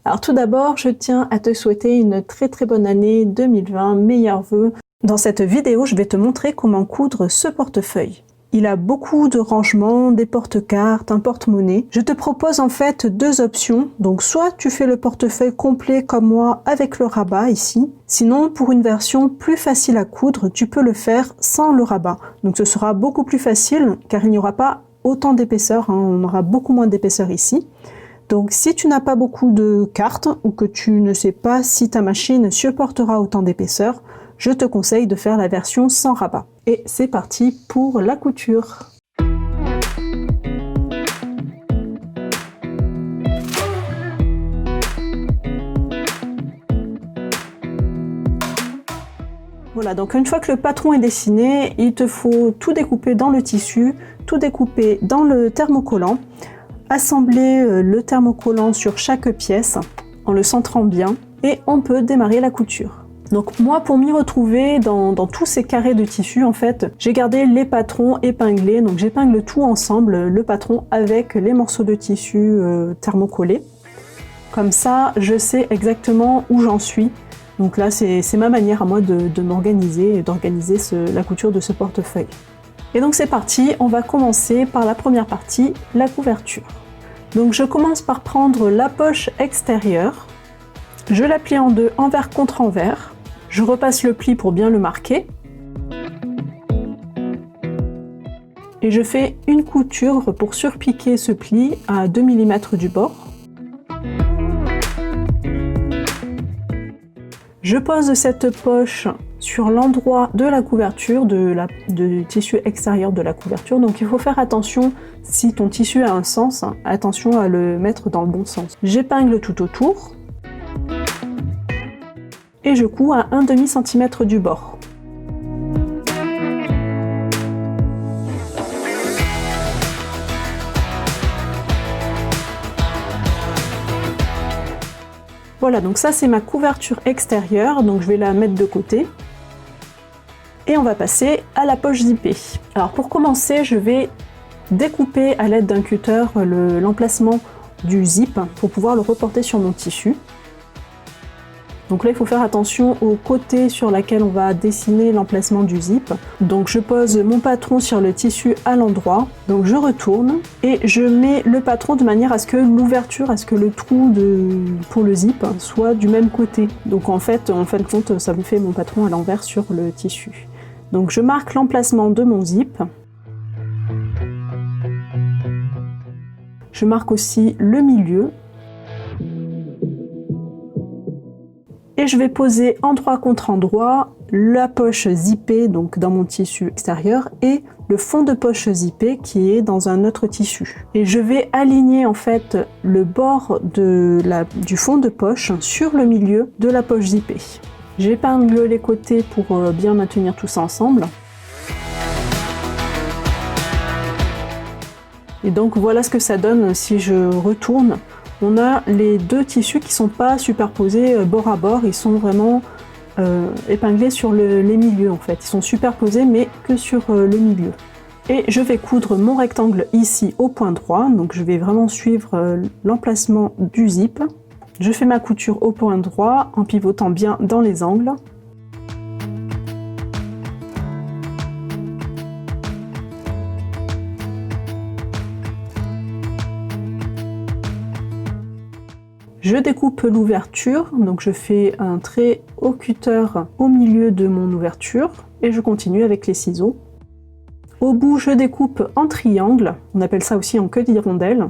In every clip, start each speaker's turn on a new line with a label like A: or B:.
A: Alors tout d'abord, je tiens à te souhaiter une très bonne année 2020, meilleurs vœux. Dans cette vidéo, je vais te montrer comment coudre ce portefeuille. Il a beaucoup de rangements, des porte-cartes, un porte-monnaie. Je te propose en fait deux options. Donc soit tu fais le portefeuille complet comme moi avec le rabat ici. Sinon, pour une version plus facile à coudre, tu peux le faire sans le rabat. Donc ce sera beaucoup plus facile car il n'y aura pas autant d'épaisseur, on aura beaucoup moins d'épaisseur ici. Donc si tu n'as pas beaucoup de cartes ou que tu ne sais pas si ta machine supportera autant d'épaisseur, je te conseille de faire la version sans rabat. Et c'est parti pour la couture. Voilà, donc une fois que le patron est dessiné, il te faut tout découper dans le tissu, tout découper dans le thermocollant, assembler le thermocollant sur chaque pièce en le centrant bien et on peut démarrer la couture. Donc moi, pour m'y retrouver dans tous ces carrés de tissu, en fait, j'ai gardé les patrons épinglés, donc j'épingle tout ensemble, le patron avec les morceaux de tissu thermocollés. Comme ça, je sais exactement où j'en suis. Donc là, c'est ma manière à moi de m'organiser et d'organiser la couture de ce portefeuille. Et donc c'est parti, on va commencer par la première partie, la couverture. Donc je commence par prendre la poche extérieure, je la plie en deux, envers contre envers, je repasse le pli pour bien le marquer, et je fais une couture pour surpiquer ce pli à 2 mm du bord. Je pose cette poche sur l'endroit de la couverture, du tissu extérieur de la couverture. Donc il faut faire attention, si ton tissu a un sens, attention à le mettre dans le bon sens. J'épingle tout autour et je couds à 1/2 cm du bord. Voilà, donc ça c'est ma couverture extérieure, donc je vais la mettre de côté. Et on va passer à la poche zippée. Alors pour commencer, je vais découper à l'aide d'un cutter l'emplacement du zip pour pouvoir le reporter sur mon tissu. Donc là, il faut faire attention au côté sur lequel on va dessiner l'emplacement du zip. Donc je pose mon patron sur le tissu à l'endroit, donc je retourne et je mets le patron de manière à ce que l'ouverture, à ce que le trou pour le zip soit du même côté. Donc en fin de compte, ça me fait mon patron à l'envers sur le tissu. Donc je marque l'emplacement de mon zip. Je marque aussi le milieu. Et je vais poser endroit contre endroit la poche zippée, donc dans mon tissu extérieur, et le fond de poche zippée qui est dans un autre tissu. Et je vais aligner en fait le bord du fond de poche sur le milieu de la poche zippée. J'épingle les côtés pour bien maintenir tout ça ensemble. Et donc voilà ce que ça donne si je retourne. On a les deux tissus qui ne sont pas superposés bord à bord, ils sont vraiment épinglés sur les milieux en fait. Ils sont superposés mais que sur le milieu. Et je vais coudre mon rectangle ici au point droit, donc je vais vraiment suivre l'emplacement du zip. Je fais ma couture au point droit en pivotant bien dans les angles. Je découpe l'ouverture, donc je fais un trait au cutter au milieu de mon ouverture et je continue avec les ciseaux. Au bout, je découpe en triangle, on appelle ça aussi en queue d'hirondelle.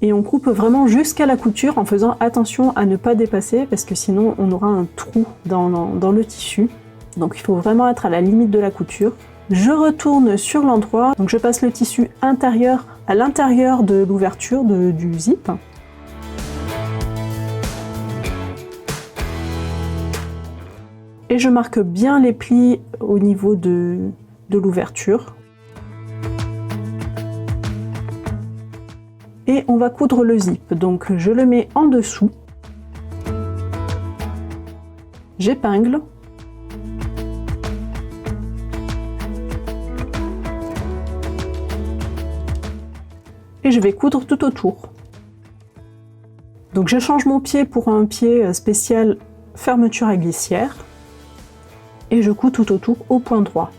A: Et on coupe vraiment jusqu'à la couture en faisant attention à ne pas dépasser parce que sinon on aura un trou dans le tissu. Donc il faut vraiment être à la limite de la couture. Je retourne sur l'endroit, donc je passe le tissu intérieur à l'intérieur de l'ouverture du zip. Et je marque bien les plis au niveau de l'ouverture. Et on va coudre le zip, donc je le mets en dessous. J'épingle. Et je vais coudre tout autour. Donc je change mon pied pour un pied spécial fermeture à glissière et je couds tout autour au point droit.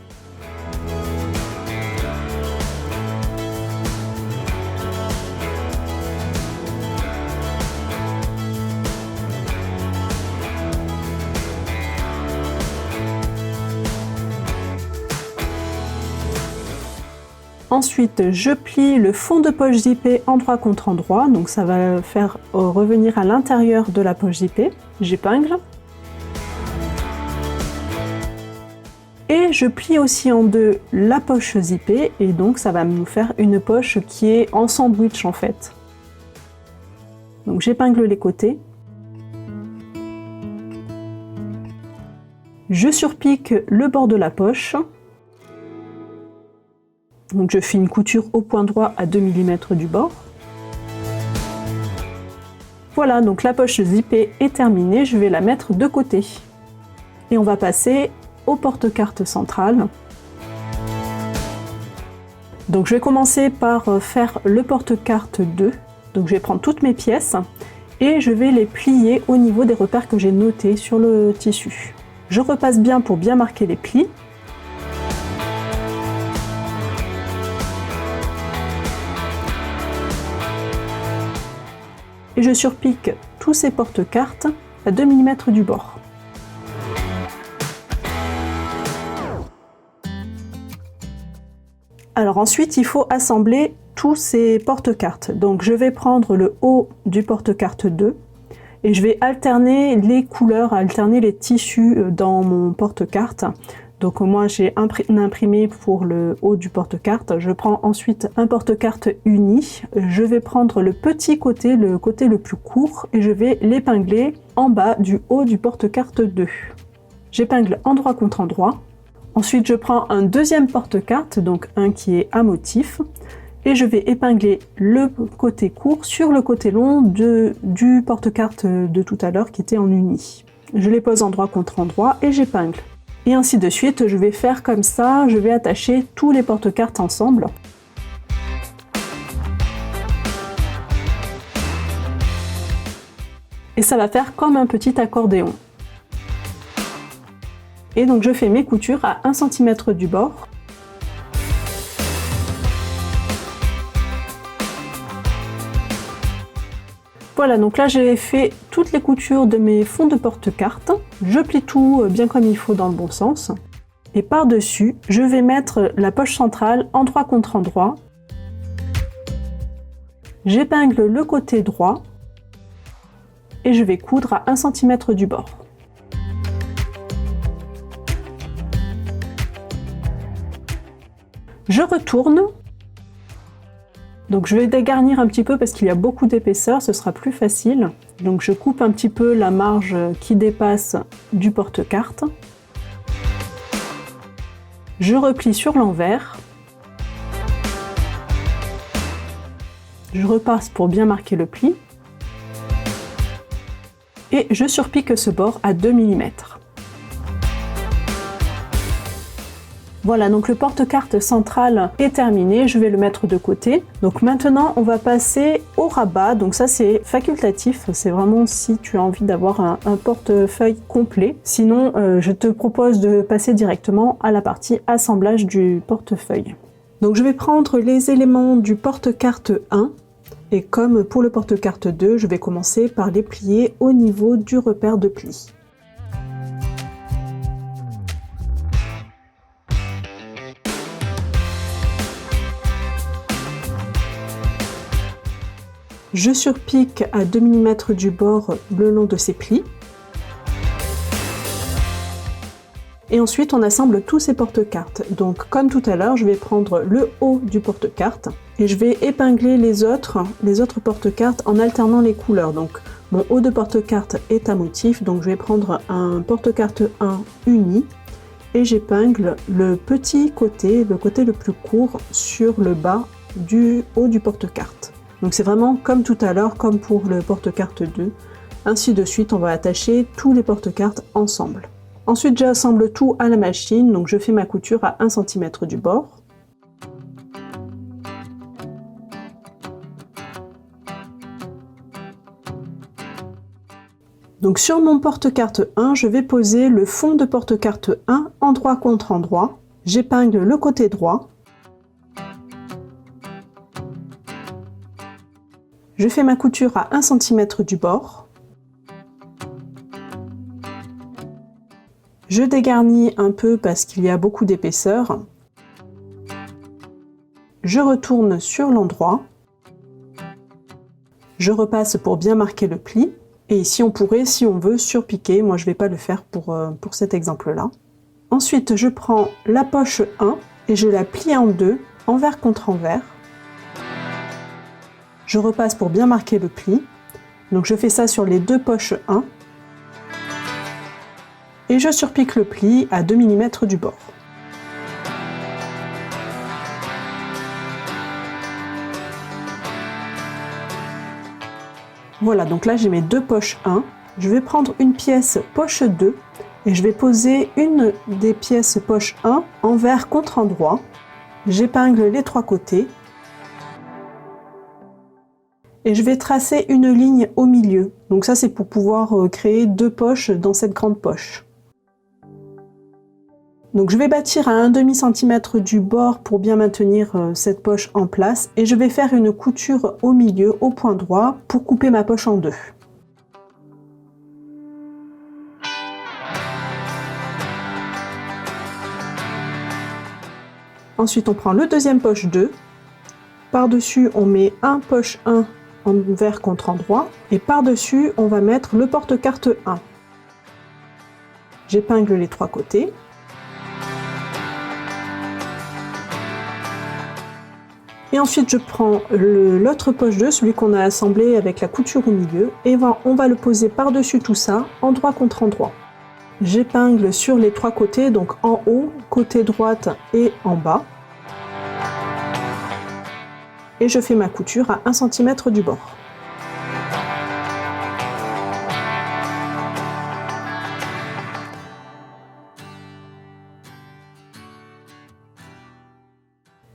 A: Ensuite, je plie le fond de poche zippée endroit contre endroit, donc ça va faire revenir à l'intérieur de la poche zippée. J'épingle. Et je plie aussi en deux la poche zippée, et donc ça va nous faire une poche qui est en sandwich en fait. Donc j'épingle les côtés. Je surpique le bord de la poche. Donc je fais une couture au point droit à 2 mm du bord. Voilà, donc la poche zippée est terminée, je vais la mettre de côté. Et on va passer au porte-carte central. Donc je vais commencer par faire le porte-carte 2. Donc je vais prendre toutes mes pièces et je vais les plier au niveau des repères que j'ai notés sur le tissu. Je repasse bien pour bien marquer les plis. Et je surpique tous ces porte-cartes à 2 mm du bord. Alors ensuite, il faut assembler tous ces porte-cartes. Donc je vais prendre le haut du porte-carte 2 et je vais alterner les couleurs, alterner les tissus dans mon porte-carte. Donc moi j'ai imprimé pour le haut du porte-carte. Je prends ensuite un porte-carte uni. Je vais prendre le petit côté, le côté le plus court, et je vais l'épingler en bas du haut du porte-carte 2. J'épingle endroit contre endroit. Ensuite je prends un deuxième porte-carte, donc un qui est à motif, et je vais épingler le côté court sur le côté long du porte-carte de tout à l'heure qui était en uni. Je les pose endroit contre endroit et j'épingle. Et ainsi de suite, je vais faire comme ça, je vais attacher tous les porte-cartes ensemble. Et ça va faire comme un petit accordéon. Et donc je fais mes coutures à 1 cm du bord. Voilà, donc là j'ai fait toutes les coutures de mes fonds de porte-cartes. Je plie tout bien comme il faut dans le bon sens. Et par-dessus, je vais mettre la poche centrale endroit contre endroit. J'épingle le côté droit et je vais coudre à 1 cm du bord. Je retourne. Donc je vais dégarnir un petit peu parce qu'il y a beaucoup d'épaisseur, ce sera plus facile. Donc je coupe un petit peu la marge qui dépasse du porte-carte. Je replie sur l'envers. Je repasse pour bien marquer le pli. Et je surpique ce bord à 2 mm. Voilà, donc le porte-carte central est terminé, je vais le mettre de côté. Donc maintenant, on va passer au rabat. Donc ça, c'est facultatif, c'est vraiment si tu as envie d'avoir un portefeuille complet. Sinon, je te propose de passer directement à la partie assemblage du portefeuille. Donc je vais prendre les éléments du porte-carte 1. Et comme pour le porte-carte 2, je vais commencer par les plier au niveau du repère de pli. Je surpique à 2 mm du bord le long de ces plis. Et ensuite, on assemble tous ces porte-cartes. Donc, comme tout à l'heure, je vais prendre le haut du porte-carte et je vais épingler les autres porte-cartes en alternant les couleurs. Donc, mon haut de porte-carte est à motif, donc je vais prendre un porte-carte 1 uni et j'épingle le petit côté, le côté le plus court sur le bas du haut du porte-carte. Donc c'est vraiment comme tout à l'heure, comme pour le porte-carte 2. Ainsi de suite, on va attacher tous les porte-cartes ensemble. Ensuite, j'assemble tout à la machine, donc je fais ma couture à 1 cm du bord. Donc sur mon porte-carte 1, je vais poser le fond de porte-carte 1 endroit contre endroit. J'épingle le côté droit. Je fais ma couture à 1 cm du bord. Je dégarnis un peu parce qu'il y a beaucoup d'épaisseur. Je retourne sur l'endroit. Je repasse pour bien marquer le pli. Et ici, on pourrait, si on veut, surpiquer. Moi, je ne vais pas le faire pour cet exemple-là. Ensuite, je prends la poche 1 et je la plie en deux, envers contre envers. Je repasse pour bien marquer le pli. Donc, je fais ça sur les deux poches 1. Et je surpique le pli à 2 mm du bord. Voilà, donc là j'ai mes deux poches 1. Je vais prendre une pièce poche 2 et je vais poser une des pièces poche 1 envers contre endroit. J'épingle les trois côtés. Et je vais tracer une ligne au milieu. Donc ça c'est pour pouvoir créer deux poches dans cette grande poche. Donc je vais bâtir à 1/2 cm du bord pour bien maintenir cette poche en place et je vais faire une couture au milieu au point droit pour couper ma poche en deux. Ensuite on prend le deuxième poche 2, par-dessus on met un poche 1 envers contre endroit et par-dessus on va mettre le porte-carte 1. J'épingle les trois côtés. Et ensuite je prends l'autre poche 2, celui qu'on a assemblé avec la couture au milieu, et on va le poser par-dessus tout ça, endroit contre endroit. J'épingle sur les trois côtés, donc en haut, côté droite et en bas. Et je fais ma couture à 1 cm du bord.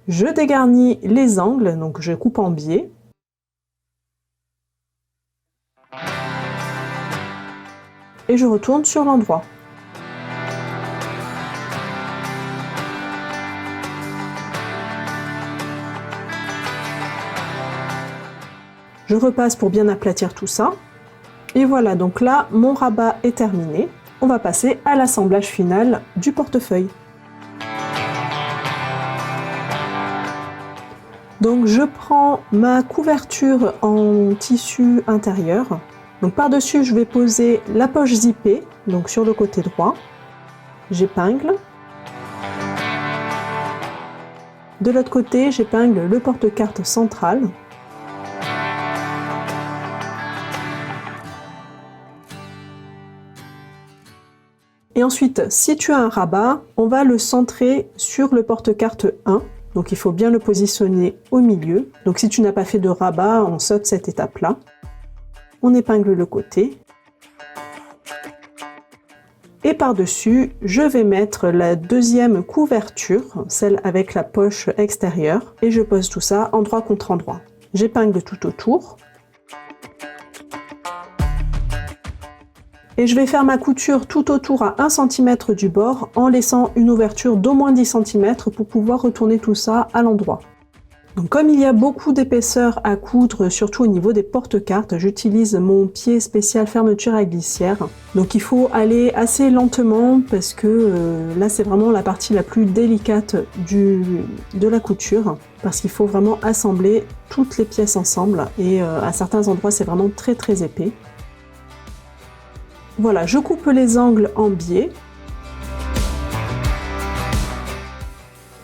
A: Je dégarnis les angles, donc je coupe en biais. Et je retourne sur l'endroit. Je repasse pour bien aplatir tout ça. Et voilà, donc là, mon rabat est terminé. On va passer à l'assemblage final du portefeuille. Donc je prends ma couverture en tissu intérieur. Donc par-dessus, je vais poser la poche zippée, donc sur le côté droit. J'épingle. De l'autre côté, j'épingle le porte-carte central. Et ensuite, si tu as un rabat, on va le centrer sur le porte-carte 1. Donc il faut bien le positionner au milieu. Donc si tu n'as pas fait de rabat, on saute cette étape-là. On épingle le côté. Et par-dessus, je vais mettre la deuxième couverture, celle avec la poche extérieure. Et je pose tout ça endroit contre endroit. J'épingle tout autour. Et je vais faire ma couture tout autour à 1 cm du bord en laissant une ouverture d'au moins 10 cm pour pouvoir retourner tout ça à l'endroit. Donc comme il y a beaucoup d'épaisseur à coudre, surtout au niveau des porte-cartes, j'utilise mon pied spécial fermeture à glissière. Donc il faut aller assez lentement parce que là c'est vraiment la partie la plus délicate de la couture. Parce qu'il faut vraiment assembler toutes les pièces ensemble et à certains endroits c'est vraiment très très épais. Voilà, je coupe les angles en biais.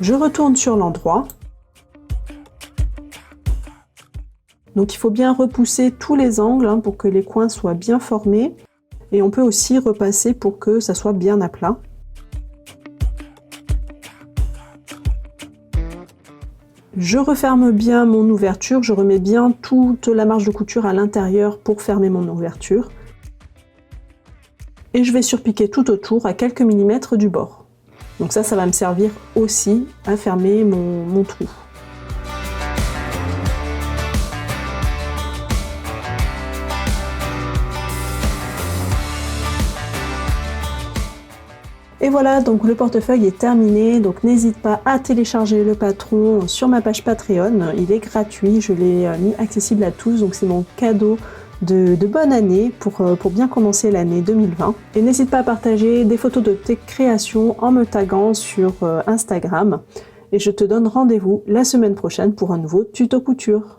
A: Je retourne sur l'endroit. Donc il faut bien repousser tous les angles pour que les coins soient bien formés. Et on peut aussi repasser pour que ça soit bien à plat. Je referme bien mon ouverture, je remets bien toute la marge de couture à l'intérieur pour fermer mon ouverture. Et je vais surpiquer tout autour à quelques millimètres du bord. Donc ça va me servir aussi à fermer mon trou. Et voilà, donc le portefeuille est terminé, donc n'hésite pas à télécharger le patron sur ma page Patreon, il est gratuit, je l'ai mis accessible à tous, donc c'est mon cadeau de bonne année pour bien commencer l'année 2020. Et n'hésite pas à partager des photos de tes créations en me taguant sur Instagram. Et je te donne rendez-vous la semaine prochaine pour un nouveau tuto couture.